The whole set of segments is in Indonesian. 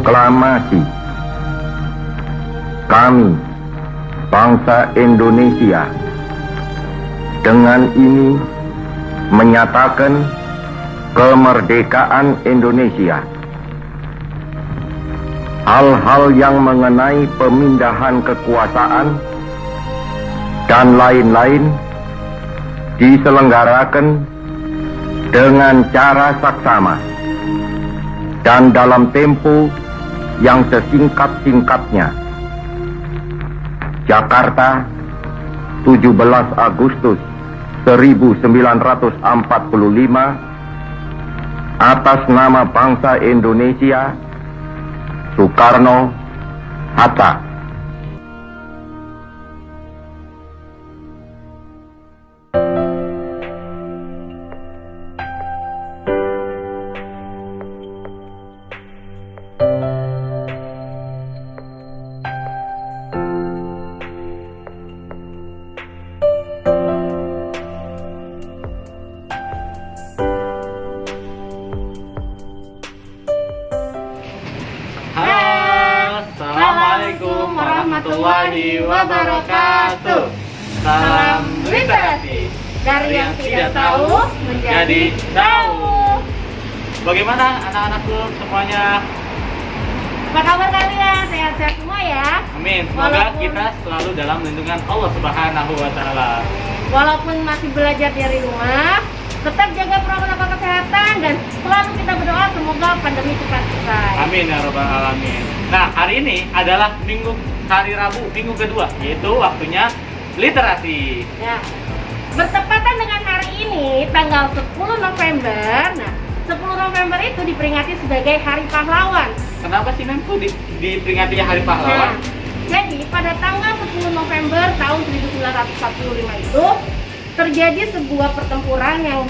Proklamasi. Kami, bangsa Indonesia, dengan ini menyatakan kemerdekaan Indonesia. Hal-hal yang mengenai pemindahan kekuasaan dan lain-lain diselenggarakan dengan cara saksama dan dalam tempo yang sesingkat-singkatnya. Jakarta, 17 Agustus 1945, atas nama bangsa Indonesia, Soekarno Hatta. Assalamualaikum warahmatullahi wabarakatuh. Salam literasi, dari yang tidak tahu menjadi tahu. Bagaimana anak-anakku semuanya? Apa kabar kalian? Sehat-sehat semua ya? Amin. Semoga kita selalu dalam lindungan Allah Subhanahu wa Ta'ala. Walaupun masih belajar dari rumah, tetap jaga protokol kesehatan dan selalu kita berdoa semoga pandemi cepat selesai. Amin ya Rabbal Alamin. Nah, hari ini adalah hari Rabu, minggu kedua, yaitu waktunya literasi. Ya. Bertepatan dengan hari ini, tanggal 10 November. Nah, 10 November itu diperingati sebagai Hari Pahlawan. Kenapa sih Mem diperingati Hari Pahlawan? Nah, jadi pada tanggal 10 November tahun 1945 itu terjadi sebuah pertempuran yang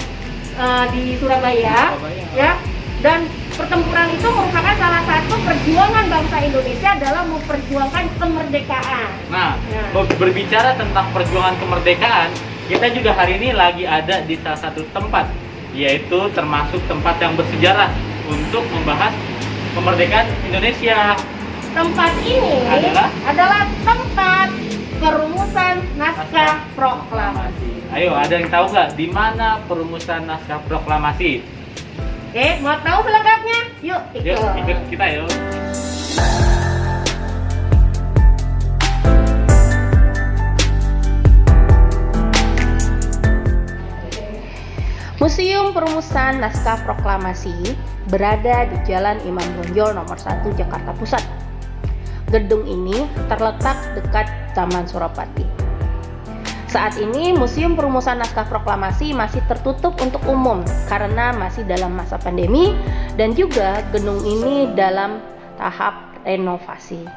di Surabaya, ya. Dan pertempuran itu merupakan salah satu perjuangan bangsa Indonesia dalam memperjuangkan kemerdekaan. Nah, berbicara tentang perjuangan kemerdekaan, kita juga hari ini lagi ada di salah satu tempat, yaitu termasuk tempat yang bersejarah untuk membahas kemerdekaan Indonesia. Tempat ini adalah tempat perumusan naskah proklamasi. Ayo, ada yang tahu nggak di mana perumusan naskah proklamasi? Oke, mau tahu selengkapnya? Yuk, ikut kita yuk. Museum Perumusan Naskah Proklamasi berada di Jalan Imam Bonjol nomor 1 Jakarta Pusat. Gedung ini terletak dekat Taman Suropati. Saat ini Museum Perumusan Naskah Proklamasi masih tertutup untuk umum karena masih dalam masa pandemi dan juga gedung ini dalam tahap renovasi.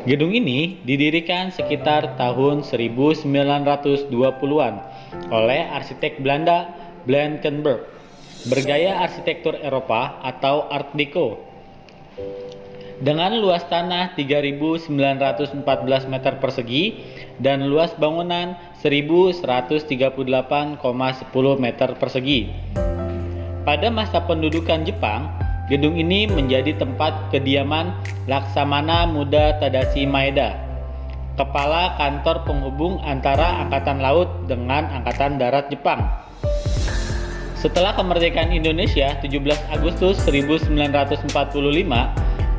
Gedung ini didirikan sekitar tahun 1920-an oleh arsitek Belanda Blankenberg bergaya arsitektur Eropa atau Art Deco. Dengan luas tanah 3.914 meter persegi dan luas bangunan 1.138,10 meter persegi. Pada masa pendudukan Jepang, gedung ini menjadi tempat kediaman Laksamana Muda Tadashi Maeda, kepala kantor penghubung antara Angkatan Laut dengan Angkatan Darat Jepang. Setelah kemerdekaan Indonesia 17 Agustus 1945,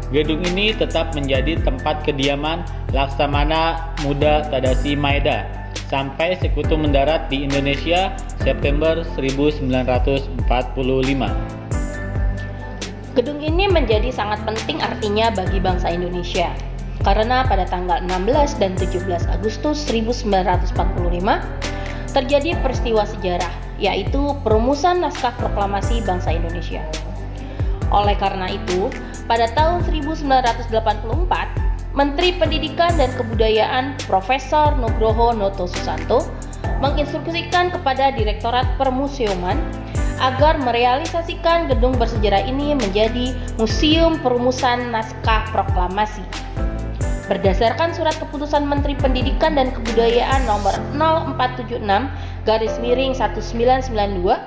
gedung ini tetap menjadi tempat kediaman Laksamana Muda Tadashi Maeda sampai Sekutu mendarat di Indonesia September 1945. Gedung ini menjadi sangat penting artinya bagi bangsa Indonesia karena pada tanggal 16 dan 17 Agustus 1945 terjadi peristiwa sejarah, yaitu perumusan naskah proklamasi bangsa Indonesia. Oleh karena itu, pada tahun 1984, Menteri Pendidikan dan Kebudayaan Profesor Nugroho Noto Susanto menginstruksikan kepada Direktorat Permuseuman agar merealisasikan gedung bersejarah ini menjadi Museum Perumusan Naskah Proklamasi. Berdasarkan surat keputusan Menteri Pendidikan dan Kebudayaan nomor 0476/1992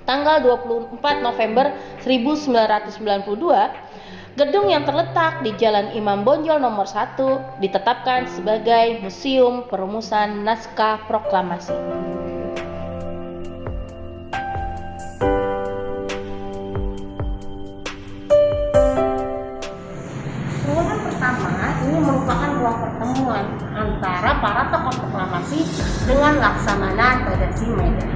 tanggal 24 November 1992, gedung yang terletak di Jalan Imam Bonjol nomor 1 ditetapkan sebagai Museum Perumusan Naskah Proklamasi. Ruangan pertama ini merupakan ruang pertemuan antara para tokoh proklamasi dengan Laksamana Tadasi Maeda.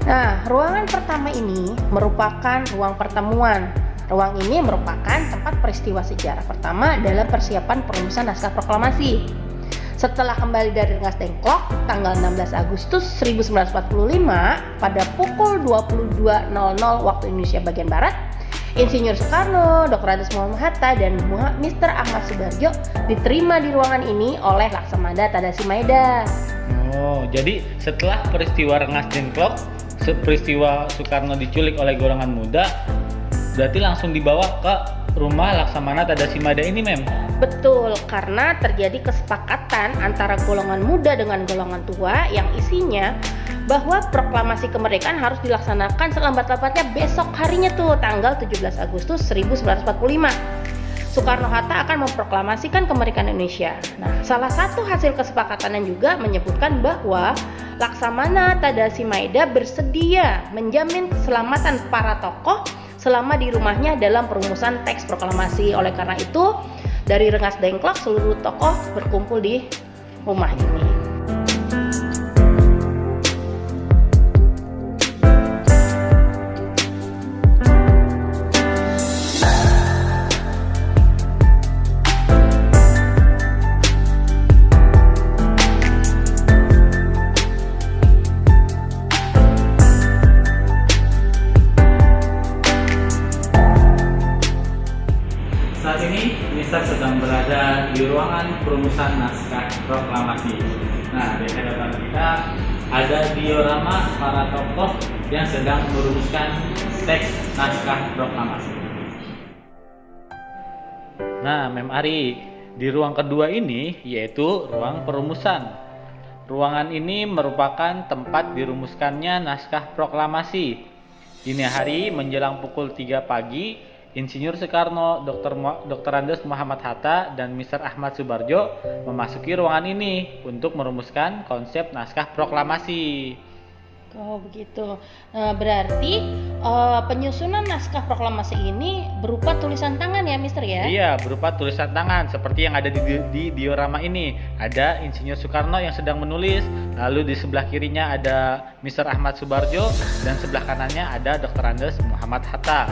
Nah, ruangan pertama ini merupakan ruang pertemuan. Ruang ini merupakan tempat peristiwa sejarah pertama dalam persiapan perumusan naskah proklamasi. Setelah kembali dari Rengas Dengklok tanggal 16 Agustus 1945 pada pukul 22.00 waktu Indonesia bagian Barat, Insinyur Soekarno, Dr. Andes Muhammad Hatta, dan Mr. Ahmad Subarjo diterima di ruangan ini oleh Laksamana Tadasi Maeda. Oh, jadi setelah peristiwa Rengas Dengklok, peristiwa Soekarno diculik oleh golongan muda, berarti langsung dibawa ke rumah Laksamana Tadasi Maeda ini, Mem? Betul, karena terjadi kesepakatan antara golongan muda dengan golongan tua yang isinya bahwa proklamasi kemerdekaan harus dilaksanakan selambat-lambatnya besok harinya tuh, tanggal 17 Agustus 1945. Soekarno-Hatta akan memproklamasikan kemerdekaan Indonesia. Nah, salah satu hasil kesepakatannya juga menyebutkan bahwa Laksamana Tadasi Maeda bersedia menjamin keselamatan para tokoh selama di rumahnya dalam perumusan teks proklamasi. Oleh karena itu, dari Rengas Dengklok seluruh tokoh berkumpul di rumah ini. Saat ini Mister sedang berada di ruangan perumusan naskah proklamasi. Nah, di hadapan kita ada diorama para tokoh yang sedang merumuskan teks naskah proklamasi. Nah, Mem Ari, di ruang kedua ini yaitu ruang perumusan. Ruangan ini merupakan tempat dirumuskannya naskah proklamasi. Dini hari menjelang pukul 3 pagi, Insinyur Soekarno, Dr. Andes Muhammad Hatta, dan Mr. Ahmad Subarjo memasuki ruangan ini untuk merumuskan konsep naskah proklamasi. Oh begitu. Nah, berarti penyusunan naskah proklamasi ini berupa tulisan tangan ya, Mister ya? Iya, berupa tulisan tangan seperti yang ada di diorama ini. Ada Insinyur Soekarno yang sedang menulis, lalu di sebelah kirinya ada Mr. Ahmad Subarjo, dan sebelah kanannya ada Dr. Andes Muhammad Hatta.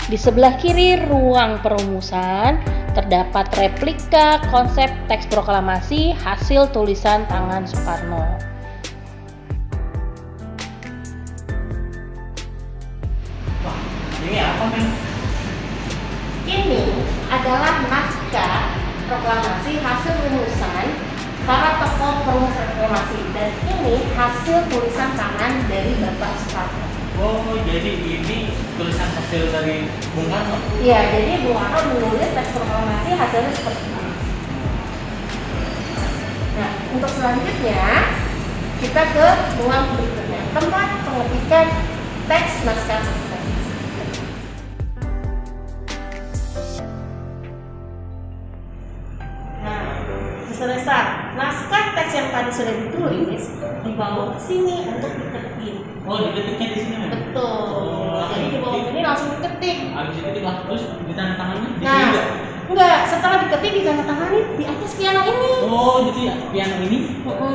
Di sebelah kiri ruang perumusan terdapat replika konsep teks proklamasi hasil tulisan tangan Soekarno. Wah, ini apa, Mem? Ini adalah naskah proklamasi hasil rumusan para tokoh perumus proklamasi, dan ini hasil tulisan tangan dari Bapak Soekarno. Oh, jadi ini tulisan hasil dari Bung Karno? Iya, jadi Bung Karno menulis teks proklamasi hasilnya seperti ini. Nah, untuk selanjutnya kita ke ruang berikutnya, tempat pengetikan teks naskah proklamasi. Nah, selesai. Naskah teks yang tadi sudah ditulis dibawa ke sini untuk diketik. Oh, diketiknya di sini, Mem? Betul. Jadi dibawa ke sini langsung diketik. Habis diketik langsung terus ditandatanganin di sini Nah, juga? enggak, setelah diketik ditandatangani di atas piano ini. Oh, jadi ya piano ini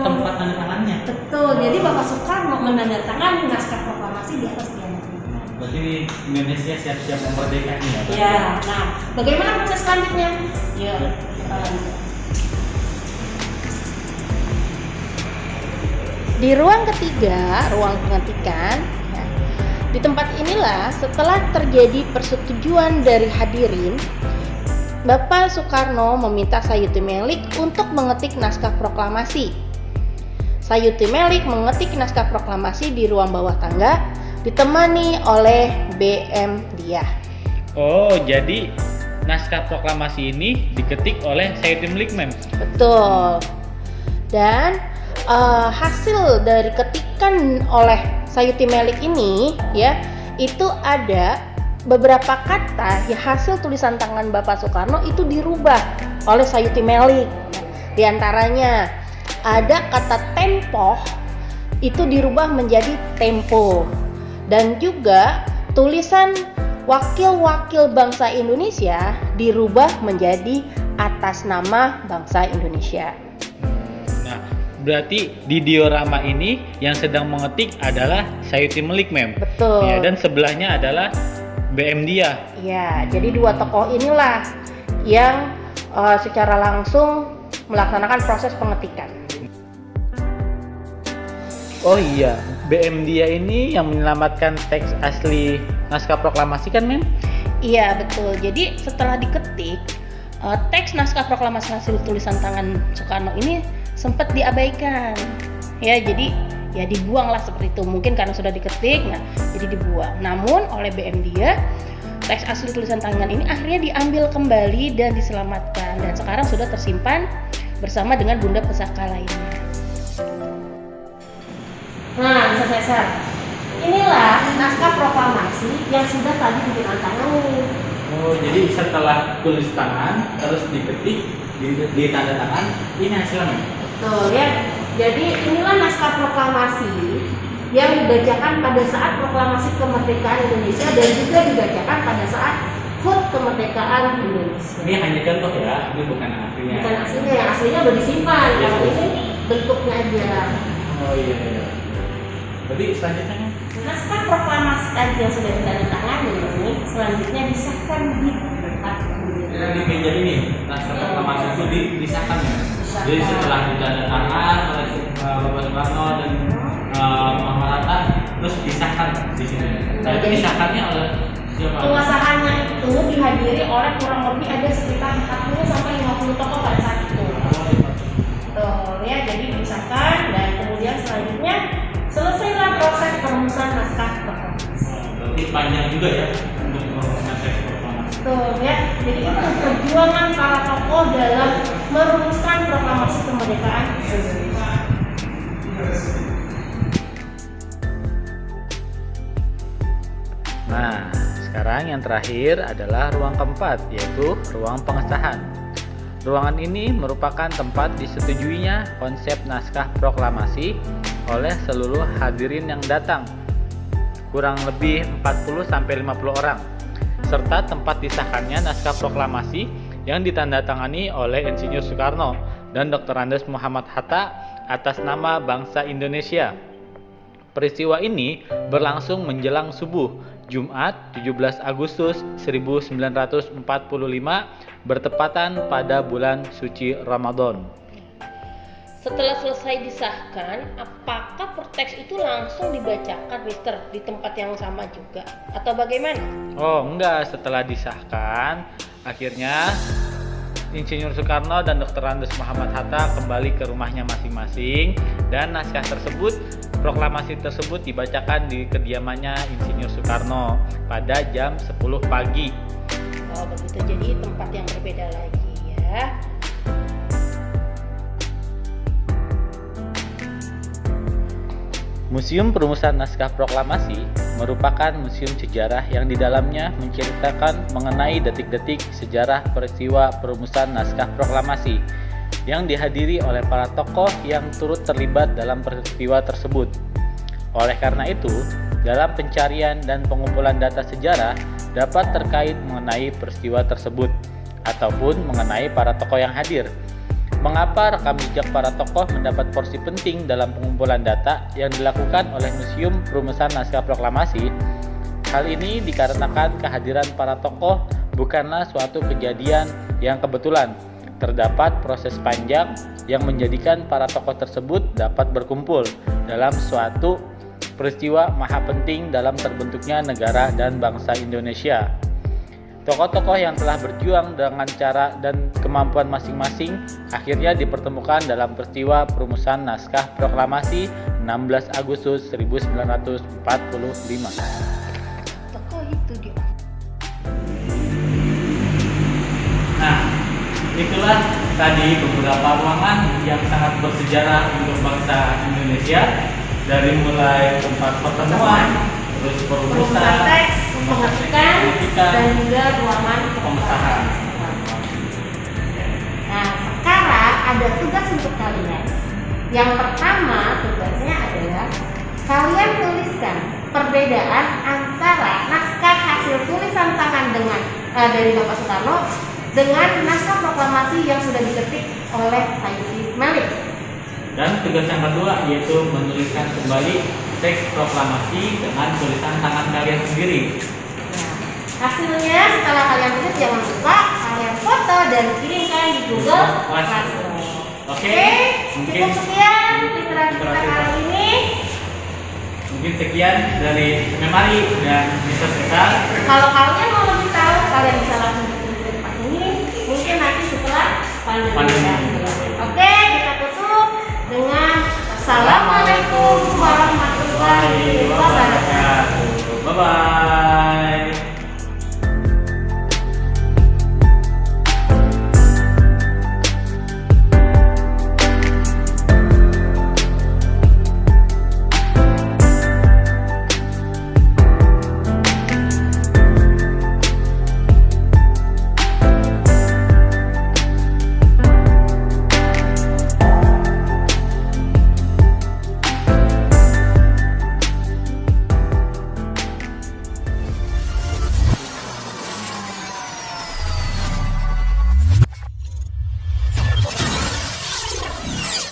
tempat tanda tangannya. Betul. Jadi Bapak Soekarno menandatangani naskah proklamasi di atas piano ini. Berarti Indonesia siap-siap memerdeka nih ya, Pak? Ya. Nah, bagaimana proses selanjutnya? Ya, kita lanjut. Di ruang ketiga, ruang pengetikan, ya, di tempat inilah setelah terjadi persetujuan dari hadirin, Bapak Soekarno meminta Sayuti Melik untuk mengetik naskah proklamasi. Sayuti Melik mengetik naskah proklamasi di ruang bawah tangga, ditemani oleh BM Diah. Oh, jadi naskah proklamasi ini diketik oleh Sayuti Melik, Mem. Betul. Dan hasil dari ketikan oleh Sayuti Melik ini ya, itu ada beberapa kata ya, hasil tulisan tangan Bapak Soekarno itu dirubah oleh Sayuti Melik. Di antaranya ada kata tempoh itu dirubah menjadi tempo, dan juga tulisan wakil-wakil bangsa Indonesia dirubah menjadi atas nama bangsa Indonesia. Nah, berarti di diorama ini yang sedang mengetik adalah Sayuti Melik, Mem. Betul. Ya, dan sebelahnya adalah BM Dia. Ya, jadi dua tokoh inilah yang secara langsung melaksanakan proses pengetikan. Oh iya, BM Dia ini yang menyelamatkan teks asli naskah proklamasi kan, Mem? Iya, betul. Jadi setelah diketik, teks naskah proklamasi hasil tulisan tangan Soekarno ini sempat diabaikan. Ya, jadi ya dibuanglah seperti itu. Mungkin karena sudah diketik, nah jadi dibuang. Namun oleh BM Dia, teks asli tulisan tangan ini akhirnya diambil kembali dan diselamatkan, dan sekarang sudah tersimpan bersama dengan Bunda Pesaka lainnya. Nah, bisa Cesar. Inilah naskah proklamasi yang sudah tadi ditandatangani. Oh, jadi setelah tulis tangan terus diketik, ditanda tangan, ini hasilnya, Mem? Betul ya. Jadi inilah naskah proklamasi yang dibacakan pada saat proklamasi kemerdekaan Indonesia dan juga dibacakan pada saat HUT kemerdekaan Indonesia. Ini hanya contoh ya, ini bukan aslinya. Bukan aslinya, yang aslinya udah disimpan. Iya, Kalau betul. ini bentuknya aja. Oh iya. Berarti selanjutnya, Mem? Naskah proklamasi tadi yang sudah ditandatangani ini selanjutnya disahkan di tempat Di meja ini, naskah proklamasi itu disahkan, ya? Jadi setelah ditandatangan oleh Bapak Soekarno dan Muhammad Hatta, terus disahkan di sini. Nah, itu disahkannya oleh siapa? Pengesahannya itu dihadiri oleh kurang lebih ada sekitar 40 sampai 50 tokoh pada saat itu. Tuh ya, jadi disahkan dan kemudian selanjutnya selesailah proses perumusan naskah proklamasi. Berarti panjang juga ya untuk proses proklamasi. Tuh ya, jadi itu perjuangan para tokoh dalam merumuskan proklamasi kemerdekaan Indonesia. Nah, sekarang yang terakhir adalah ruang keempat, yaitu ruang pengesahan. Ruangan ini merupakan tempat disetujuinya konsep naskah proklamasi oleh seluruh hadirin yang datang, kurang lebih 40-50 orang, serta tempat disahkannya naskah proklamasi yang ditandatangani oleh Insinyur Soekarno dan Dr. Andes Muhammad Hatta atas nama bangsa Indonesia. Peristiwa ini berlangsung menjelang subuh Jumat 17 Agustus 1945 bertepatan pada bulan suci Ramadan. Setelah selesai disahkan, apakah teks itu langsung dibacakan, Mister, di tempat yang sama juga? Atau bagaimana? Oh enggak, setelah disahkan, akhirnya Insinyur Soekarno dan Dr. Andes Muhammad Hatta kembali ke rumahnya masing-masing, dan naskah tersebut, proklamasi tersebut dibacakan di kediamannya Insinyur Soekarno pada jam 10 pagi. Oh begitu, jadi tempat yang berbeda lagi ya. Museum Perumusan Naskah Proklamasi merupakan museum sejarah yang di dalamnya menceritakan mengenai detik-detik sejarah peristiwa perumusan naskah proklamasi yang dihadiri oleh para tokoh yang turut terlibat dalam peristiwa tersebut. Oleh karena itu, dalam pencarian dan pengumpulan data sejarah dapat terkait mengenai peristiwa tersebut ataupun mengenai para tokoh yang hadir. Mengapa rekam jejak para tokoh mendapat porsi penting dalam pengumpulan data yang dilakukan oleh Museum Perumusan Naskah Proklamasi? Hal ini dikarenakan kehadiran para tokoh bukanlah suatu kejadian yang kebetulan. Terdapat proses panjang yang menjadikan para tokoh tersebut dapat berkumpul dalam suatu peristiwa maha penting dalam terbentuknya negara dan bangsa Indonesia. Tokoh-tokoh yang telah berjuang dengan cara dan kemampuan masing-masing akhirnya dipertemukan dalam peristiwa perumusan naskah proklamasi 16 Agustus 1945. Tokoh itu dia. itulah tadi beberapa ruangan yang sangat bersejarah untuk bangsa Indonesia, dari mulai tempat pertemuan, terus perumusan teks, pengetikan, dan juga ruangan pengesahan. Nah, sekarang ada tugas untuk kalian. Yang pertama tugasnya adalah kalian tuliskan perbedaan antara naskah hasil tulisan tangan dari Bapak Soekarno dengan naskah proklamasi yang sudah diketik oleh Sayuti Melik. Dan tugas yang kedua yaitu menuliskan kembali teks proklamasi dengan tulisan tangan kalian sendiri. Nah, hasilnya setelah kalian tulis jangan lupa kalian foto dan kirimkan di Google Classroom. Oke, cukup sekian literasi kita kali ini. Mungkin sekian dari Memari dan Mr. Sekar. Kalau kalian mau lebih tahu, kalian bisa langsung ke tempat ini. Mungkin nanti setelah pandemi. Oke, kita tutup dengan Assalamualaikum warahmatullahi wabarakatuh. Bye bye.